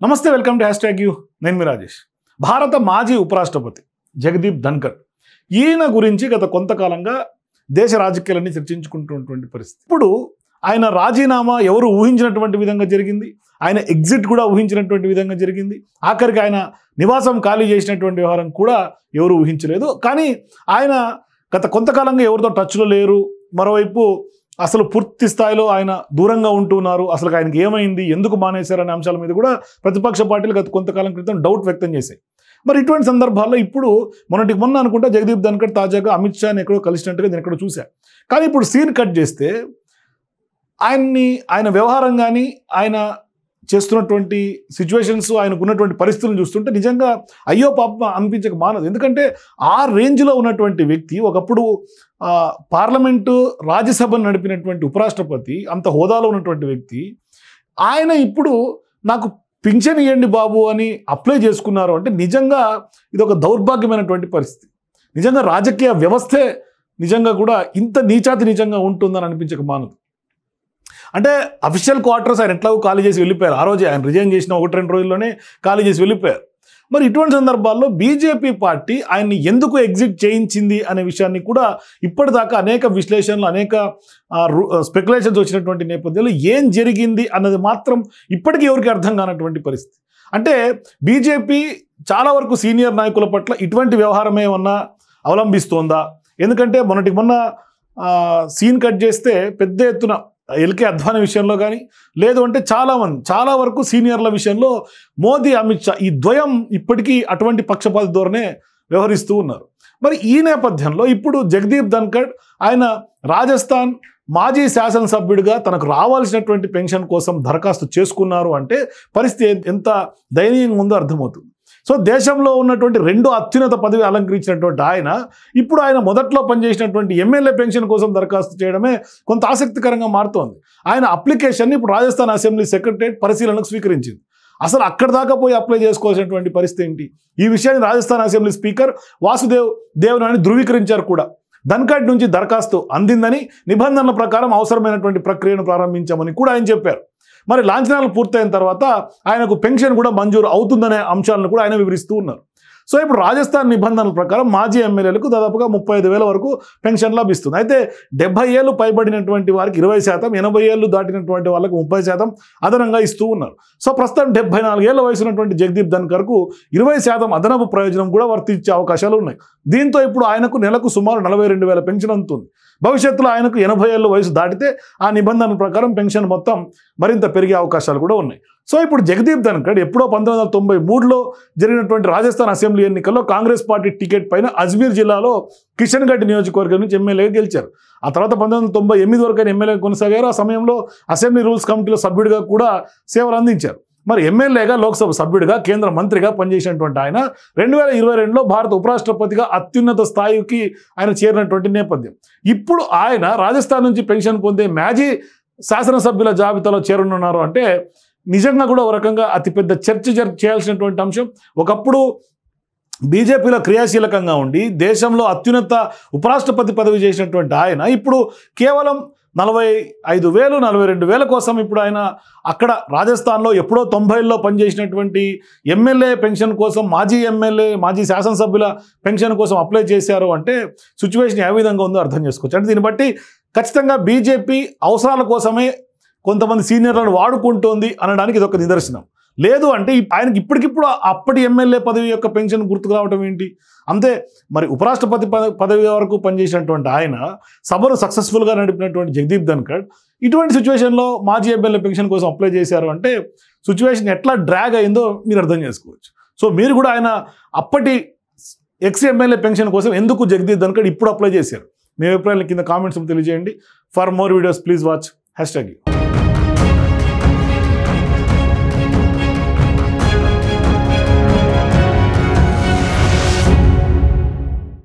నమస్తే, welcome to #you. నేను మీ రాజేష్. భారత మాజీ ఉపరాష్ట్రపతి జగదీప్ ధన్కర్ ఈయన గురించి గత కొంతకాలంగా దేశ రాజకీయాలన్నీ చర్చించుకుంటున్నటువంటి పరిస్థితి. ఇప్పుడు ఆయన రాజీనామా ఎవరు ఊహించినటువంటి విధంగా జరిగింది, ఆయన ఎగ్జిట్ కూడా ఊహించినటువంటి విధంగా జరిగింది. ఆఖరికి ఆయన నివాసం ఖాళీ చేసినటువంటి వ్యవహారం కూడా ఎవరు ఊహించలేదు. కానీ ఆయన గత కొంతకాలంగా ఎవరితో టచ్లో లేరు. మరోవైపు అసలు పూర్తి స్థాయిలో ఆయన దూరంగా ఉంటున్నారు. అసలు ఆయనకి ఏమైంది, ఎందుకు మానేశారనే అంశాల మీద కూడా ప్రతిపక్ష పార్టీలు గత కొంతకాలం క్రితం డౌట్ వ్యక్తం చేశాయి. మరి ఇటువంటి సందర్భాల్లో ఇప్పుడు మొన్న అనుకుంటా జగదీప్ ధన్కర్ తాజాగా అమిత్ షాని ఎక్కడో కలిసినట్టుగా నేను ఎక్కడో చూశాను. కానీ ఇప్పుడు సీన్ కట్ చేస్తే ఆయన వ్యవహారం కానీ ఆయన చేస్తున్నటువంటి సిచ్యువేషన్స్, ఆయనకు ఉన్నటువంటి పరిస్థితులను చూస్తుంటే నిజంగా అయ్యో పాప అనిపించక మానదు. ఎందుకంటే ఆ రేంజ్లో ఉన్నటువంటి వ్యక్తి, ఒకప్పుడు పార్లమెంటు రాజ్యసభను నడిపినటువంటి ఉపరాష్ట్రపతి, అంత హోదాలో ఉన్నటువంటి వ్యక్తి, ఆయన ఇప్పుడు నాకు పింఛన్ ఇవ్వండి బాబు అని అప్లై చేసుకున్నారు అంటే నిజంగా ఇది ఒక దౌర్భాగ్యమైనటువంటి పరిస్థితి. నిజంగా రాజకీయ వ్యవస్థే నిజంగా కూడా ఇంత నీచాతి నిజంగా ఉంటుందని అనిపించక మానదు. అంటే అఫీషియల్ క్వార్టర్స్ ఆయన ఎట్లాగో ఖాళీ చేసి వెళ్ళిపోయారు. ఆ రోజే ఆయన రిజైన్ చేసిన 1-2 రోజుల్లోనే ఖాళీ చేసి వెళ్ళిపోయారు. మరి ఇటువంటి సందర్భాల్లో బీజేపీ పార్టీ ఆయన్ని ఎందుకు ఎగ్జిట్ చేయించింది అనే విషయాన్ని కూడా ఇప్పటిదాకా అనేక విశ్లేషణలు, అనేక స్పెక్యులేషన్స్ వచ్చినటువంటి నేపథ్యంలో ఏం జరిగింది అన్నది మాత్రం ఇప్పటికీ ఎవరికి అర్థం కానటువంటి పరిస్థితి. అంటే బీజేపీ చాలా వరకు సీనియర్ నాయకుల పట్ల ఇటువంటి వ్యవహారం ఏమన్నా అవలంబిస్తోందా? ఎందుకంటే మొన్న సీన్ కట్ చేస్తే పెద్ద ఎత్తున ఎల్కే అద్వానీ విషయంలో కానీ, లేదు అంటే చాలా వరకు సీనియర్ల విషయంలో మోదీ, అమిత్ షా ఈ ద్వయం ఇప్పటికీ అటువంటి పక్షపాత ధోరణే వ్యవహరిస్తూ ఉన్నారు. మరి ఈ నేపథ్యంలో ఇప్పుడు జగదీప్ ధన్కర్ ఆయన రాజస్థాన్ మాజీ శాసనసభ్యుడిగా తనకు రావాల్సినటువంటి పెన్షన్ కోసం దరఖాస్తు చేసుకున్నారు అంటే పరిస్థితి ఎంత దయనీయంగా ఉందో అర్థమవుతుంది. సో దేశంలో ఉన్నటువంటి 2 అత్యున్నత పదవి అలంకరించినటువంటి ఆయన ఇప్పుడు ఆయన మొదట్లో పనిచేసినటువంటి ఎమ్మెల్యే పెన్షన్ కోసం దరఖాస్తు చేయడమే కొంత ఆసక్తికరంగా మారుతోంది. ఆయన అప్లికేషన్ని ఇప్పుడు రాజస్థాన్ అసెంబ్లీ సెక్రటరియట్ పరిశీలనకు స్వీకరించింది. అసలు అక్కడ దాకా పోయి అప్లై చేసుకోవాల్సినటువంటి పరిస్థితి ఏంటి? ఈ విషయాన్ని రాజస్థాన్ అసెంబ్లీ స్పీకర్ వాసుదేవ్ దేవనాని ధృవీకరించారు కూడా. ధన్కర్ నుంచి దరఖాస్తు అందిందని, నిబంధనల ప్రకారం అవసరమైనటువంటి ప్రక్రియను ప్రారంభించామని కూడా ఆయన చెప్పారు. మరి లాంఛనాలు పూర్తయిన తర్వాత ఆయనకు పెన్షన్ కూడా మంజూరు అవుతుందనే అంశాలను కూడా ఆయన వివరిస్తూ ఉన్నారు. సో ఇప్పుడు రాజస్థాన్ నిబంధనల ప్రకారం మాజీ ఎమ్మెల్యేలకు దాదాపుగా 35,000 వరకు పెన్షన్ లభిస్తుంది. అయితే 70 ఏళ్ళు పైబడినటువంటి వారికి 20%, 80 ఏళ్ళు దాటినటువంటి వాళ్ళకు 30% అదనంగా ఇస్తూ ఉన్నారు. సో ప్రస్తుతం 74 ఏళ్ల వయసు ఉన్నటువంటి జగదీప్ ధన్కర్కు 20% అదనపు ప్రయోజనం కూడా వర్తించే అవకాశాలు ఉన్నాయి. దీంతో ఇప్పుడు ఆయనకు నెలకు సుమారు 42,000 పెన్షన్ అందుతుంది. భవిష్యత్తులో ఆయనకు 80 ఏళ్ళ వయసు దాటితే ఆ నిబంధనల ప్రకారం పెన్షన్ మొత్తం మరింత పెరిగే అవకాశాలు కూడా ఉన్నాయి. సో ఇప్పుడు జగదీప్ ధన్కర్ ఎప్పుడో 1993లో జరిగినటువంటి రాజస్థాన్ అసెంబ్లీ ఎన్నికల్లో కాంగ్రెస్ పార్టీ టికెట్ పైన అజ్మీర్ జిల్లాలో కిషన్గఢ్ నియోజకవర్గం నుంచి ఎమ్మెల్యేగా గెలిచారు. ఆ తర్వాత 1998 వరకు ఆయన ఎమ్మెల్యేగా కొనసాగారు. ఆ సమయంలో అసెంబ్లీ రూల్స్ కమిటీలో సభ్యుడిగా కూడా సేవలు అందించారు. మరి ఎమ్మెల్యేగా, లోక్సభ సభ్యుడిగా, కేంద్ర మంత్రిగా పనిచేసినటువంటి ఆయన 2022లో భారత ఉపరాష్ట్రపతిగా అత్యున్నత స్థాయికి ఆయన చేరినటువంటి నేపథ్యం. ఇప్పుడు ఆయన రాజస్థాన్ నుంచి పెన్షన్ పొందే మాజీ శాసనసభ్యుల జాబితాలో చేరనున్నారు అంటే నిజంగా కూడా ఒక రకంగా అతిపెద్ద చర్చ చేయాల్సినటువంటి అంశం. ఒకప్పుడు బీజేపీలో క్రియాశీలకంగా ఉండి దేశంలో అత్యున్నత ఉపరాష్ట్రపతి పదవి చేసినటువంటి ఆయన ఇప్పుడు కేవలం 45,000, 42,000 కోసం ఇప్పుడు ఆయన అక్కడ రాజస్థాన్లో ఎప్పుడో 90ల్లో పనిచేసినటువంటి ఎమ్మెల్యే పెన్షన్ కోసం, మాజీ శాసనసభ్యుల పెన్షన్ కోసం అప్లై చేశారు అంటే సిచ్యువేషన్ ఏ విధంగా ఉందో అర్థం చేసుకోవచ్చు. అంటే దీన్ని బట్టి ఖచ్చితంగా బీజేపీ అవసరాల కోసమే కొంతమంది సీనియర్లను వాడుకుంటోంది అనడానికి ఇది ఒక నిదర్శనం. లేదు అంటే ఆయనకి ఇప్పటికిప్పుడు అప్పటి ఎమ్మెల్యే పదవి యొక్క పెన్షన్ గుర్తుకు రావడం ఏంటి? అంతే. మరి ఉపరాష్ట్రపతి పదవి వరకు పనిచేసినటువంటి ఆయన సభను సక్సెస్ఫుల్గా నడిపినటువంటి జగదీప్ ధన్కర్ ఇటువంటి సిచ్యువేషన్లో మాజీ ఎమ్మెల్యే పెన్షన్ కోసం అప్లై చేశారు అంటే సిచ్యువేషన్ ఎట్లా డ్రాగ్ అయిందో మీరు అర్థం చేసుకోవచ్చు. సో మీరు కూడా ఆయన అప్పటి ఎమ్మెల్యే పెన్షన్ కోసం ఎందుకు జగదీప్ ధన్కర్ ఇప్పుడు అప్లై చేశారు? మీ అభిప్రాయాలు కింద కామెంట్స్ తెలియజేయండి. For more videos please watch #you.